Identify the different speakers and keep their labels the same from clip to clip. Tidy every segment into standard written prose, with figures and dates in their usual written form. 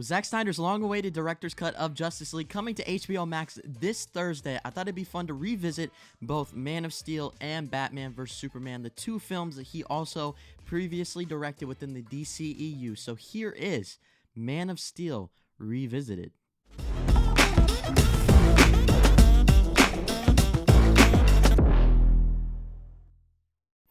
Speaker 1: With Zack Snyder's long-awaited director's cut of Justice League coming to HBO Max this Thursday, I thought it'd be fun to revisit both Man of Steel and Batman vs. Superman, the two films that he also previously directed within the DCEU. So here is Man of Steel Revisited.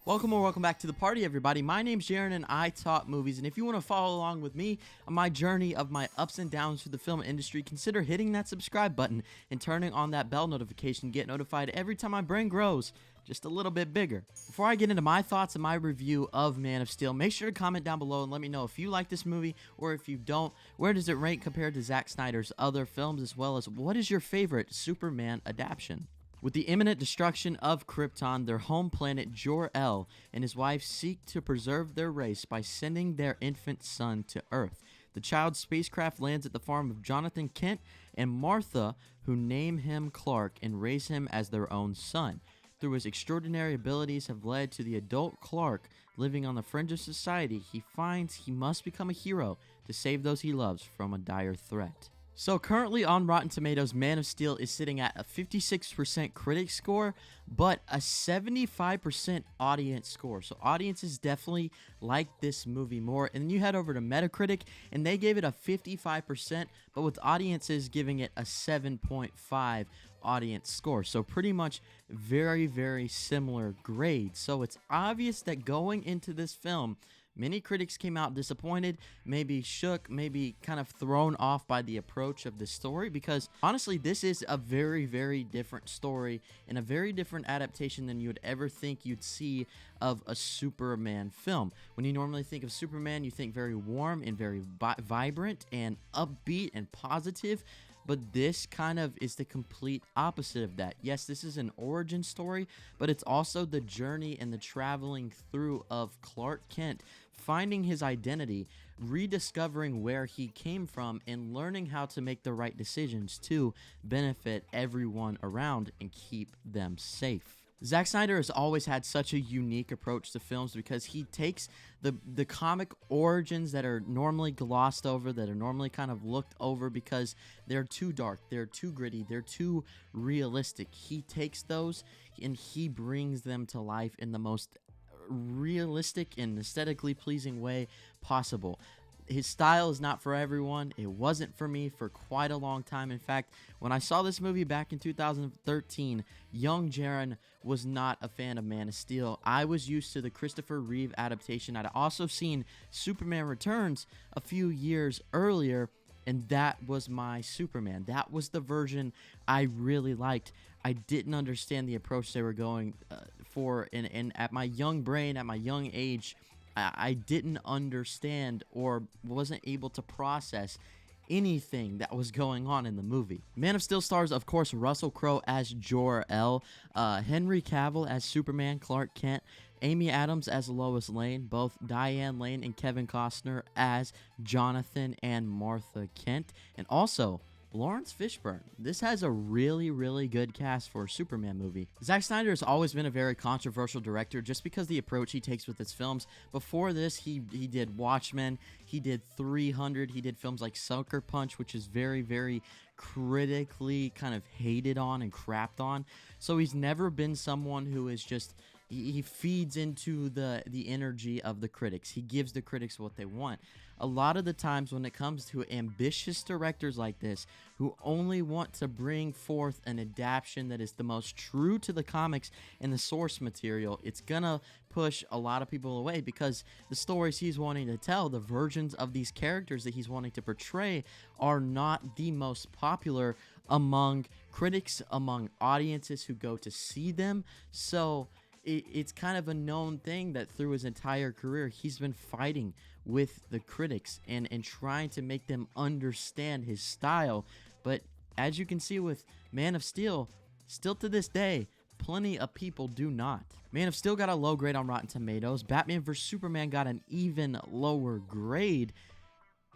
Speaker 1: Welcome back to the party, everybody. My name's Jaren and I talk movies, and if you want to follow along with me on my journey of my ups and downs through the film industry, consider hitting that subscribe button and turning on that bell notification to get notified every time my brain grows just a little bit bigger. Before I get into my thoughts and my review of Man of Steel, make sure to comment down below and let me know if you like this movie or if you don't. Where does it rank compared to Zack Snyder's other films, as well as what is your favorite Superman adaptation? With the imminent destruction of Krypton, their home planet Jor-El and his wife seek to preserve their race by sending their infant son to Earth. The child's spacecraft lands at the farm of Jonathan Kent and Martha, who name him Clark and raise him as their own son. Through his extraordinary abilities have led to the adult Clark living on the fringe of society, he finds he must become a hero to save those he loves from a dire threat. So currently on Rotten Tomatoes, Man of Steel is sitting at a 56% critic score, but a 75% audience score. So audiences definitely like this movie more. And then you head over to Metacritic, and they gave it a 55%, but with audiences giving it a 7.5 audience score. So pretty much very, very similar grades. So it's obvious that going into this film, many critics came out disappointed, maybe shook, maybe kind of thrown off by the approach of the story, because honestly, this is a very, very different story and a very different adaptation than you would ever think you'd see of a Superman film. When you normally think of Superman, you think very warm and very vibrant and upbeat and positive. But this kind of is the complete opposite of that. Yes, this is an origin story, but it's also the journey and the traveling through of Clark Kent, finding his identity, rediscovering where he came from, and learning how to make the right decisions to benefit everyone around and keep them safe. Zack Snyder has always had such a unique approach to films because he takes the comic origins that are normally glossed over, that are normally kind of looked over because they're too dark, they're too gritty, they're too realistic. He takes those and he brings them to life in the most realistic and aesthetically pleasing way possible. His style is not for everyone. It wasn't for me for quite a long time. In fact, when I saw this movie back in 2013, young Jaren was not a fan of Man of Steel. I was used to the Christopher Reeve adaptation. I'd also seen Superman Returns a few years earlier, and that was my Superman. That was the version I really liked. I didn't understand the approach they were going for, and at my young brain, at my young age, I didn't understand or wasn't able to process anything that was going on in the movie. Man of Steel stars, of course, Russell Crowe as Jor-El, Henry Cavill as Superman Clark Kent, Amy Adams as Lois Lane, both Diane Lane and Kevin Costner as Jonathan and Martha Kent, and also Lawrence Fishburne. This has a really, really good cast for a Superman movie. Zack Snyder has always been a very controversial director just because the approach he takes with his films. Before this, he did Watchmen, he did 300, he did films like Sucker Punch, which is very, very critically kind of hated on and crapped on. So he's never been someone who is just... He feeds into the energy of the critics. He gives the critics what they want. A lot of the times when it comes to ambitious directors like this, who only want to bring forth an adaptation that is the most true to the comics and the source material, it's gonna push a lot of people away because the stories he's wanting to tell, the versions of these characters that he's wanting to portray, are not the most popular among critics, among audiences who go to see them. So it's kind of a known thing that through his entire career, he's been fighting with the critics and trying to make them understand his style. But as you can see with Man of Steel, still to this day, plenty of people do not. Man of Steel got a low grade on Rotten Tomatoes. Batman vs. Superman got an even lower grade.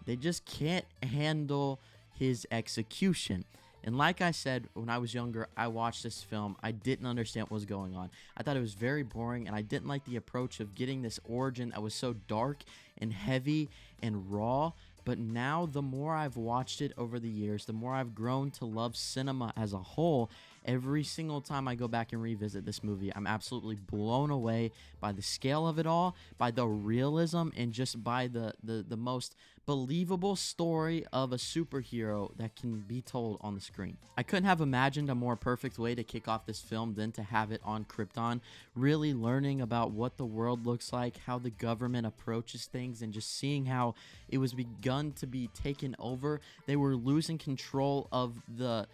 Speaker 1: They just can't handle his execution. And like I said, when I was younger, I watched this film. I didn't understand what was going on. I thought it was very boring, and I didn't like the approach of getting this origin that was so dark and heavy and raw, But now, the more I've watched it over the years, the more I've grown to love cinema as a whole. Every single time I go back and revisit this movie, I'm absolutely blown away by the scale of it all, by the realism, and just by the most believable story of a superhero that can be told on the screen. I couldn't have imagined a more perfect way to kick off this film than to have it on Krypton, really learning about what the world looks like, how the government approaches things, and just seeing how it was begun to be taken over. They were losing control of the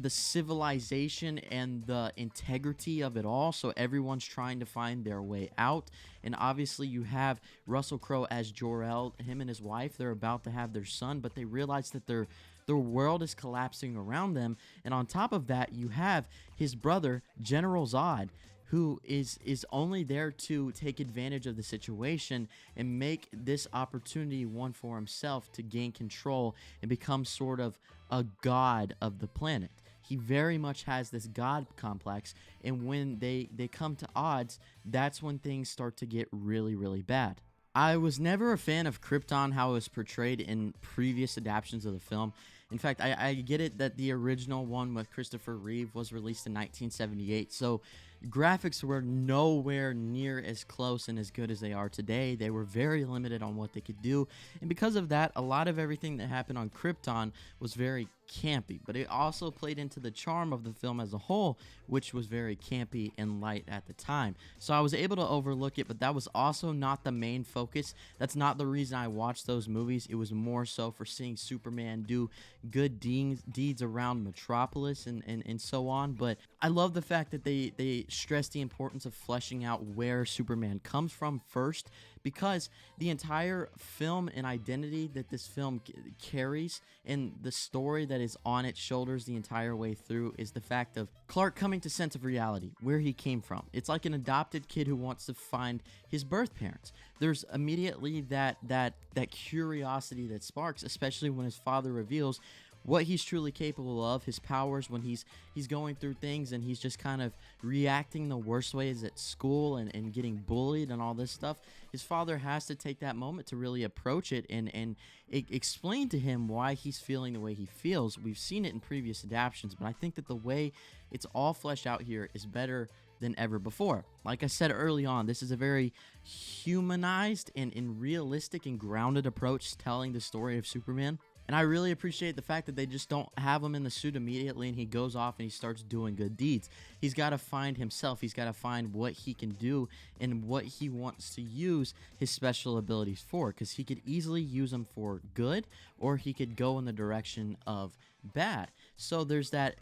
Speaker 1: civilization and the integrity of it all, so everyone's trying to find their way out. And obviously you have Russell Crowe as Jor-El. Him and his wife, they're about to have their son, but they realize that their world is collapsing around them. And on top of that, you have his brother, General Zod, who is only there to take advantage of the situation and make this opportunity one for himself to gain control and become sort of a god of the planet. He very much has this god complex, and when they come to odds, that's when things start to get really, really bad. I was never a fan of Krypton, how it was portrayed in previous adaptations of the film. In fact, I get it that the original one with Christopher Reeve was released in 1978, so graphics were nowhere near as close and as good as they are today. They were very limited on what they could do, and because of that, a lot of everything that happened on Krypton was very campy, but it also played into the charm of the film as a whole, which was very campy and light at the time. So I was able to overlook it, but that was also not the main focus. That's not the reason I watched those movies. It was more so for seeing Superman do good deeds around Metropolis and so on. But I love the fact that they stress the importance of fleshing out where Superman comes from first, because the entire film and identity that this film carries and the story that is on its shoulders the entire way through is the fact of Clark coming to sense of reality, where he came from. It's like an adopted kid who wants to find his birth parents. There's immediately that curiosity that sparks, especially when his father reveals what he's truly capable of, his powers when he's going through things and he's just kind of reacting the worst ways at school and getting bullied and all this stuff. His father has to take that moment to really approach it and explain to him why he's feeling the way he feels. We've seen it in previous adaptations, but I think that the way it's all fleshed out here is better than ever before. Like I said early on, this is a very humanized and realistic and grounded approach to telling the story of Superman. And I really appreciate the fact that they just don't have him in the suit immediately and he goes off and he starts doing good deeds. He's got to find himself. He's got to find what he can do and what he wants to use his special abilities for, because he could easily use them for good or he could go in the direction of bad. So there's that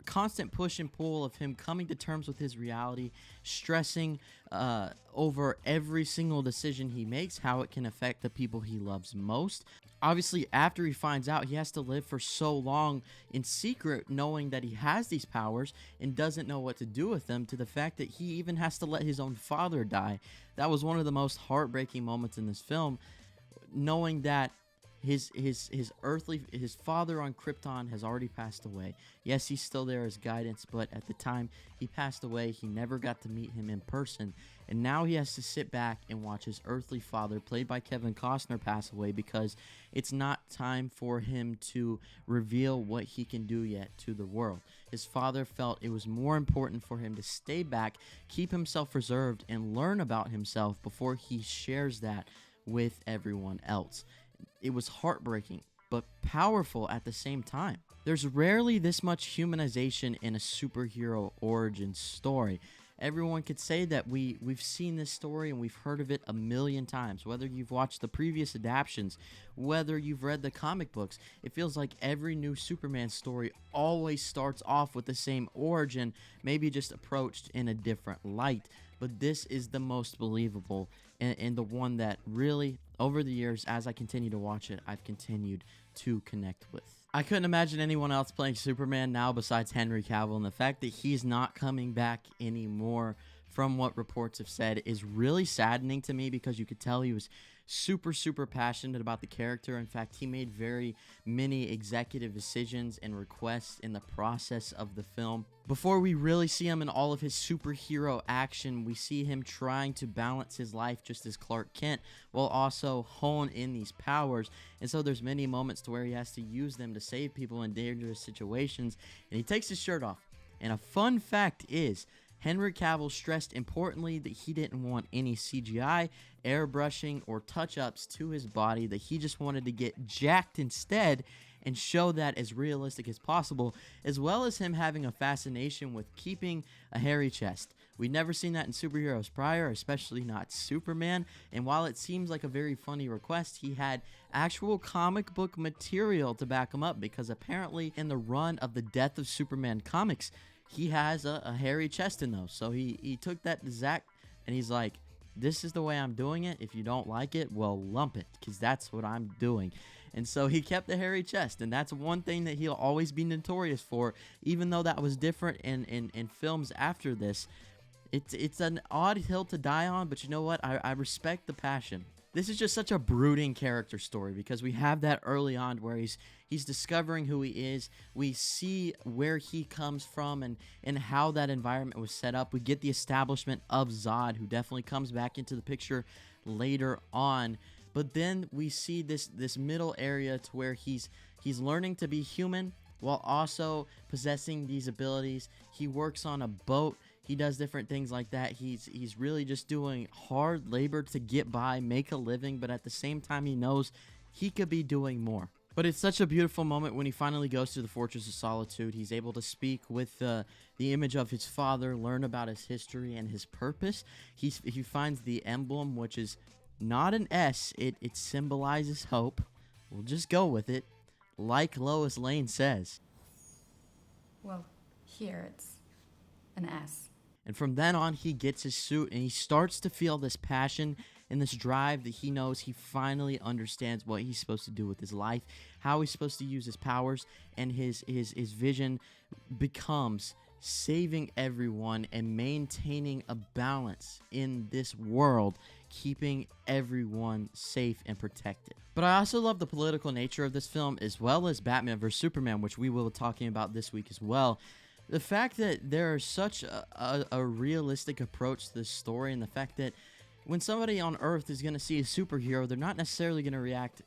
Speaker 1: constant push and pull of him coming to terms with his reality, stressing over every single decision he makes, how it can affect the people he loves most. Obviously, after he finds out, he has to live for so long in secret, knowing that he has these powers and doesn't know what to do with them, to the fact that he even has to let his own father die. That was one of the most heartbreaking moments in this film, knowing that his father on Krypton has already passed away. Yes, he's still there as guidance, but at the time he passed away, he never got to meet him in person. And now he has to sit back and watch his earthly father, played by Kevin Costner, pass away, because it's not time for him to reveal what he can do yet to the world. His father felt it was more important for him to stay back, keep himself reserved, and learn about himself before he shares that with everyone else. It was heartbreaking, but powerful at the same time. There's rarely this much humanization in a superhero origin story. Everyone could say that we've seen this story and we've heard of it a million times. Whether you've watched the previous adaptations, whether you've read the comic books, it feels like every new Superman story always starts off with the same origin, maybe just approached in a different light. But this is the most believable and the one that really, over the years, as I continue to watch it, I've continued to connect with. I couldn't imagine anyone else playing Superman now besides Henry Cavill, and the fact that he's not coming back anymore, from what reports have said, is really saddening to me, because you could tell he was super passionate about the character. In fact, he made very many executive decisions and requests in the process of the film. Before we really see him in all of his superhero action, we see him trying to balance his life just as Clark Kent, while also hone in these powers. And so there's many moments to where he has to use them to save people in dangerous situations, and he takes his shirt off. And a fun fact is, Henry Cavill stressed importantly that he didn't want any CGI, airbrushing, or touch-ups to his body, that he just wanted to get jacked instead and show that as realistic as possible, as well as him having a fascination with keeping a hairy chest. We'd never seen that in superheroes prior, especially not Superman, and while it seems like a very funny request, he had actual comic book material to back him up, because apparently in the run of the Death of Superman comics, he has a hairy chest in those. So he took that to Zack, and he's like, this is the way I'm doing it. If you don't like it, well, lump it, because that's what I'm doing. And so he kept the hairy chest, and that's one thing that he'll always be notorious for, even though that was different in films after this. It's an odd hill to die on, but you know what? I respect the passion. This is just such a brooding character story, because we have that early on where he's discovering who he is. We see where he comes from and how that environment was set up. We get the establishment of Zod, who definitely comes back into the picture later on. But then we see this middle area to where he's learning to be human while also possessing these abilities. He works on a boat. He does different things like that. He's really just doing hard labor to get by, make a living, but at the same time he knows he could be doing more. But it's such a beautiful moment when he finally goes to the Fortress of Solitude. He's able to speak with the image of his father, learn about his history and his purpose. He finds the emblem, which is not an S. It symbolizes hope. We'll just go with it, like Lois Lane says.
Speaker 2: Well, here it's an S.
Speaker 1: And from then on, he gets his suit, and he starts to feel this passion and this drive that he knows he finally understands what he's supposed to do with his life, how he's supposed to use his powers, and his vision becomes saving everyone and maintaining a balance in this world, keeping everyone safe and protected. But I also love the political nature of this film, as well as Batman vs. Superman, which we will be talking about this week as well. The fact that there is such a realistic approach to this story, and the fact that when somebody on Earth is going to see a superhero, they're not necessarily going to react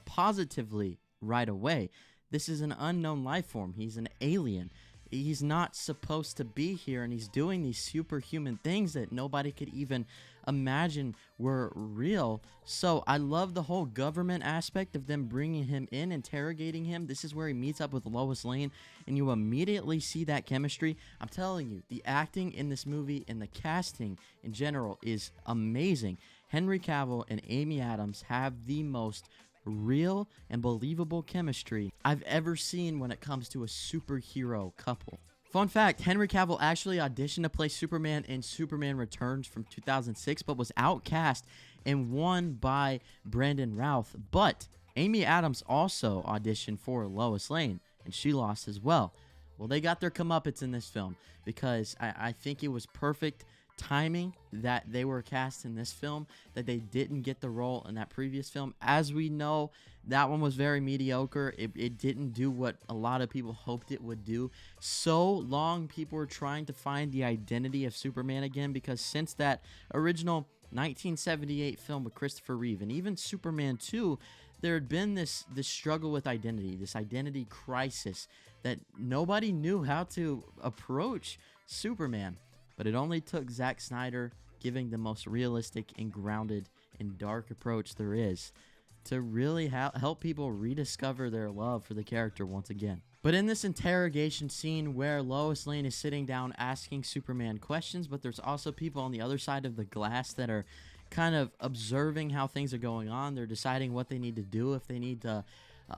Speaker 1: positively right away. This is an unknown life form. He's an alien. He's not supposed to be here, and he's doing these superhuman things that nobody could even imagine were real. So I love the whole government aspect of them bringing him in, interrogating him. This is where he meets up with Lois Lane, and you immediately see that chemistry. I'm telling you, the acting in this movie and the casting in general is amazing. Henry Cavill and Amy Adams have the most real and believable chemistry I've ever seen when it comes to a superhero couple. Fun fact, Henry Cavill actually auditioned to play Superman in Superman Returns from 2006, but was outcast and won by Brandon Routh. But Amy Adams also auditioned for Lois Lane, and she lost as well. Well, they got their comeuppance in this film, because I think it was perfect timing that they were cast in this film, that they didn't get the role in that previous film. As we know, that one was very mediocre. It didn't do what a lot of people hoped it would do. So long people were trying to find the identity of Superman again, because since that original 1978 film with Christopher Reeve, and even Superman 2, there had been this struggle with identity, this identity crisis, that nobody knew how to approach Superman. But it only took Zack Snyder giving the most realistic and grounded and dark approach there is to really help people rediscover their love for the character once again. But in this interrogation scene where Lois Lane is sitting down asking Superman questions, but there's also people on the other side of the glass that are kind of observing how things are going on. They're deciding what they need to do, if they need to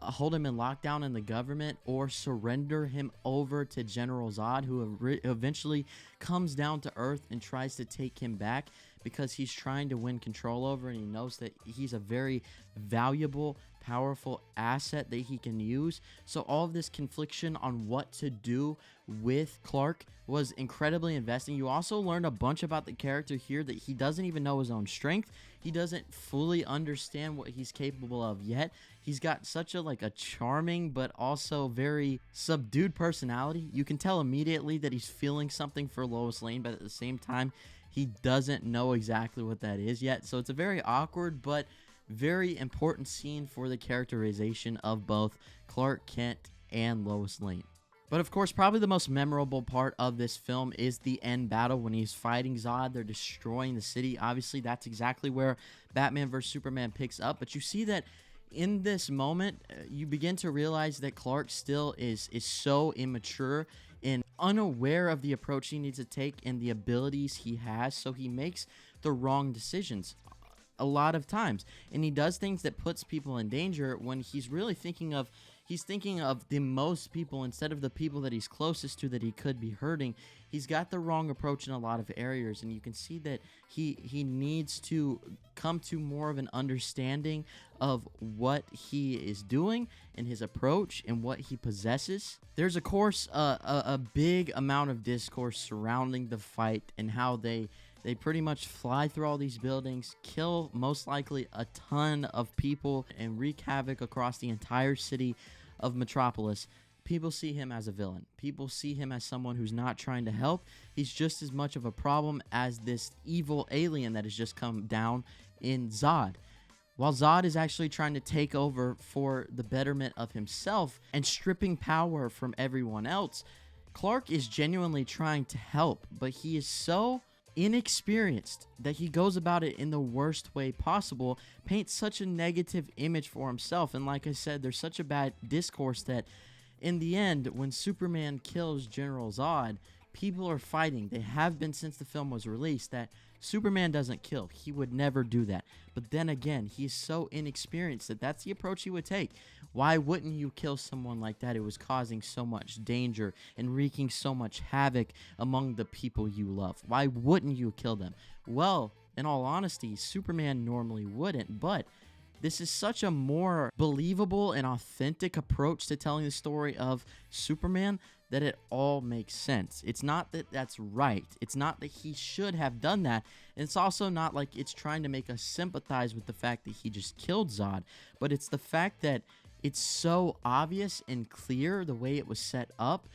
Speaker 1: hold him in lockdown in the government or surrender him over to General Zod, who eventually comes down to Earth and tries to take him back, because he's trying to win control over, and he knows that he's a very valuable, powerful asset that he can use. So all of this confliction on what to do with Clark was incredibly investing. You also learned a bunch about the character here, that he doesn't even know his own strength. He doesn't fully understand what he's capable of yet. He's got such a charming but also very subdued personality. You can tell immediately that he's feeling something for Lois Lane, but at the same time, he doesn't know exactly what that is yet. So it's a very awkward but very important scene for the characterization of both Clark Kent and Lois Lane. But of course, probably the most memorable part of this film is the end battle when he's fighting Zod. They're destroying the city. Obviously, that's exactly where Batman vs. Superman picks up. But you see that in this moment, you begin to realize that Clark still is so immature and unaware of the approach he needs to take and the abilities he has. So he makes the wrong decisions a lot of times. And he does things that puts people in danger when he's really thinking of the most people instead of the people that he's closest to that he could be hurting. He's got the wrong approach in a lot of areas, and you can see that he needs to come to more of an understanding of what he is doing and his approach and what he possesses. There's, of course, a big amount of discourse surrounding the fight and how they pretty much fly through all these buildings, kill most likely a ton of people, and wreak havoc across the entire city of Metropolis. People see him as a villain. People see him as someone who's not trying to help. He's just as much of a problem as this evil alien that has just come down in Zod. While Zod is actually trying to take over for the betterment of himself and stripping power from everyone else, Clark is genuinely trying to help, but he is so inexperienced that he goes about it in the worst way possible, paints such a negative image for himself. And like I said, there's such a bad discourse that in the end, when Superman kills General Zod, people are fighting. They have been since the film was released that Superman doesn't kill. He would never do that. But then again, he's so inexperienced that that's the approach he would take. Why wouldn't you kill someone like that who was causing so much danger and wreaking so much havoc among the people you love? Why wouldn't you kill them? Well, in all honesty, Superman normally wouldn't, but this is such a more believable and authentic approach to telling the story of Superman that it all makes sense. It's not that that's right. It's not that he should have done that. And it's also not like it's trying to make us sympathize with the fact that he just killed Zod, but it's the fact that it's so obvious and clear the way it was set up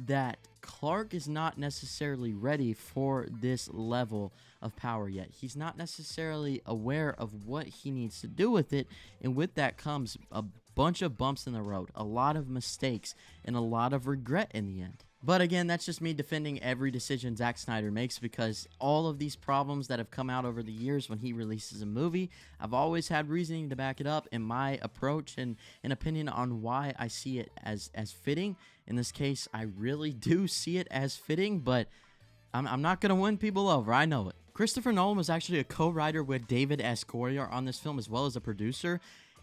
Speaker 1: that Clark is not necessarily ready for this level of power yet. He's not necessarily aware of what he needs to do with it, and with that comes a bunch of bumps in the road, a lot of mistakes, and a lot of regret in the end. But again, that's just me defending every decision Zack Snyder makes, because all of these problems that have come out over the years when he releases a movie, I've always had reasoning to back it up in my approach and an opinion on why I see it as fitting. In this case, I really do see it as fitting, but I'm not going to win people over. I know it. Christopher Nolan was actually a co-writer with David S. Goyer on this film, as well as a producer.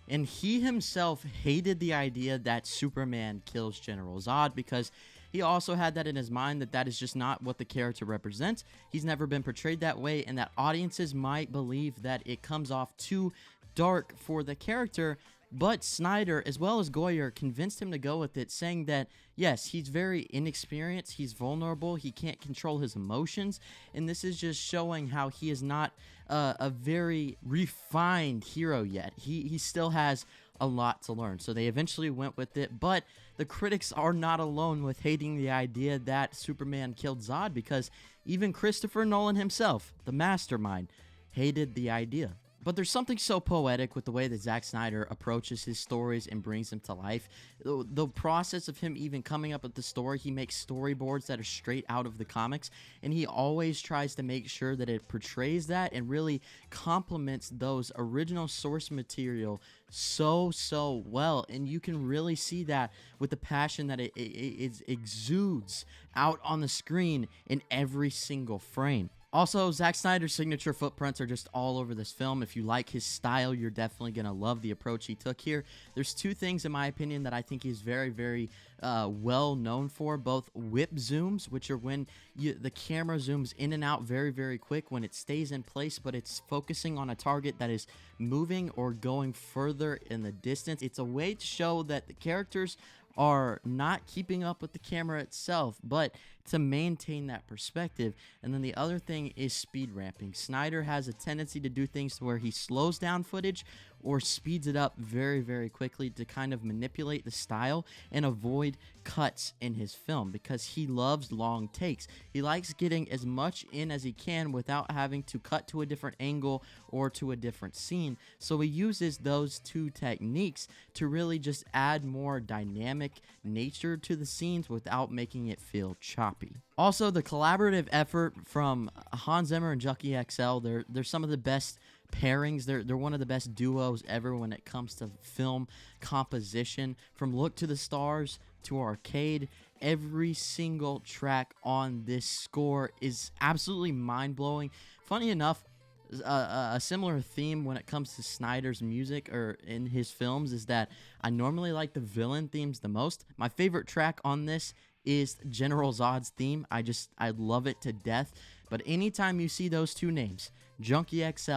Speaker 1: And he himself hated the idea that Superman kills General Zod, because he also had that in his mind that is just not what the character represents. He's never been portrayed that way, and that audiences might believe that it comes off too dark for the character. But Snyder, as well as Goyer, convinced him to go with it, saying that, yes, he's very inexperienced, he's vulnerable, he can't control his emotions, and this is just showing how he is not a very refined hero yet. He still has a lot to learn. So they eventually went with it, but the critics are not alone with hating the idea that Superman killed Zod, because even Christopher Nolan himself, the mastermind, hated the idea. But there's something so poetic with the way that Zack Snyder approaches his stories and brings them to life. The process of him even coming up with the story, he makes storyboards that are straight out of the comics, and he always tries to make sure that it portrays that and really complements those original source material so well. And you can really see that with the passion that it exudes out on the screen in every single frame. Also, Zack Snyder's signature footprints are just all over this film. If you like his style, you're definitely going to love the approach he took here. There's two things, in my opinion, that I think he's very, very well known for. Both whip zooms, which are when the camera zooms in and out very, very quick when it stays in place, but it's focusing on a target that is moving or going further in the distance. It's a way to show that the characters are not keeping up with the camera itself, but to maintain that perspective. And then the other thing is speed ramping. Snyder has a tendency to do things to where he slows down footage or speeds it up very, very quickly to kind of manipulate the style and avoid cuts in his film, because he loves long takes. He likes getting as much in as he can without having to cut to a different angle or to a different scene. So he uses those two techniques to really just add more dynamic nature to the scenes without making it feel choppy. Also, the collaborative effort from Hans Zimmer and Junkie XL, they're some of the best pairings. They're one of the best duos ever when it comes to film composition. From Look to the Stars to Arcade, every single track on this score is absolutely mind-blowing. Funny enough, a similar theme when it comes to Snyder's music or in his films is that I normally like the villain themes the most. My favorite track on this is General Zod's theme. I love it to death. But anytime you see those two names, Junkie XL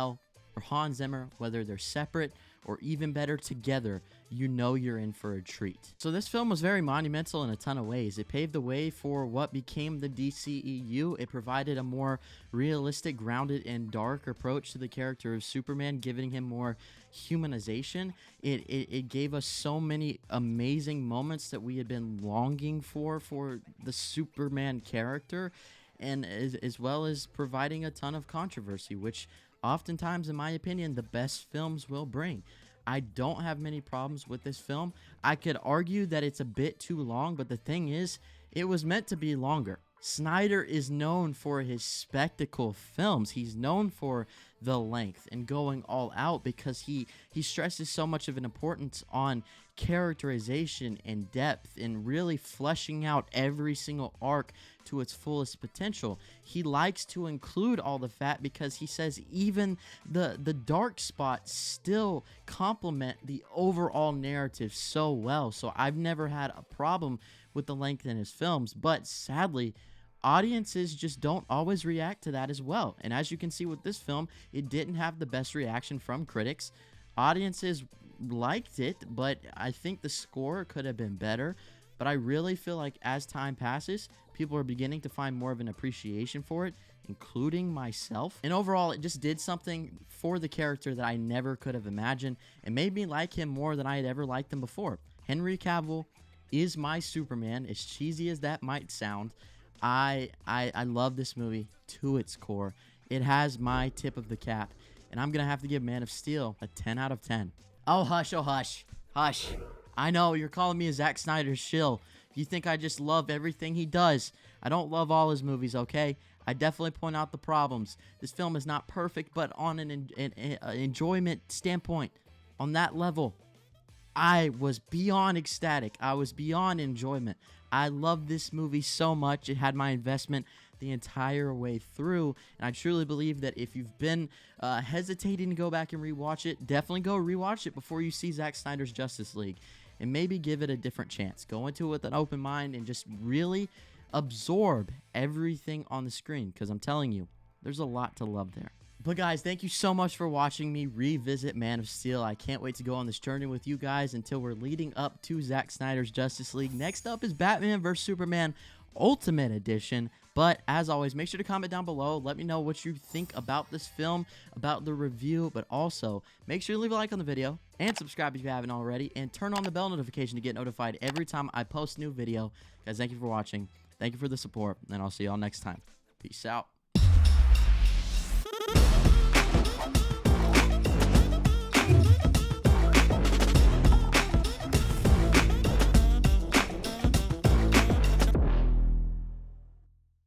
Speaker 1: or Hans Zimmer, whether they're separate or even better together, you know you're in for a treat. So this film was very monumental in a ton of ways. It paved the way for what became the DCEU. It provided a more realistic, grounded, and dark approach to the character of Superman, giving him more humanization. It gave us so many amazing moments that we had been longing for the Superman character, and as well as providing a ton of controversy, which oftentimes, in my opinion, the best films will bring. I don't have many problems with this film. I could argue that it's a bit too long, but the thing is, it was meant to be longer. Snyder is known for his spectacle films. He's known for the length and going all out because he stresses so much of an importance on characterization and depth and really fleshing out every single arc to its fullest potential. He likes to include all the fat because he says even the dark spots still complement the overall narrative so well. So I've never had a problem with the length in his films, but sadly, audiences just don't always react to that as well. And as you can see with this film, it didn't have the best reaction from critics. Audiences liked it, but I think the score could have been better. But I really feel like as time passes, people are beginning to find more of an appreciation for it, including myself. And overall, it just did something for the character that I never could have imagined and made me like him more than I had ever liked him before. Henry Cavill is my Superman, as cheesy as that might sound. I love this movie to its core. It has my tip of the cap, and I'm going to have to give Man of Steel a 10 out of 10. Oh, hush, oh, hush. Hush. I know, you're calling me a Zack Snyder shill. You think I just love everything he does. I don't love all his movies, okay? I definitely point out the problems. This film is not perfect, but on an enjoyment standpoint, on that level, I was beyond ecstatic. I was beyond enjoyment. I love this movie so much. It had my investment the entire way through, and I truly believe that if you've been hesitating to go back and rewatch it, definitely go rewatch it before you see Zack Snyder's Justice League, and maybe give it a different chance. Go into it with an open mind and just really absorb everything on the screen, because I'm telling you, there's a lot to love there. But guys, thank you so much for watching me revisit Man of Steel. I can't wait to go on this journey with you guys until we're leading up to Zack Snyder's Justice League. Next up is Batman vs. Superman Ultimate Edition. But as always, make sure to comment down below. Let me know what you think about this film, about the review, but also make sure to leave a like on the video and subscribe if you haven't already, and turn on the bell notification to get notified every time I post a new video. Guys, thank you for watching. Thank you for the support, and I'll see y'all next time. Peace out.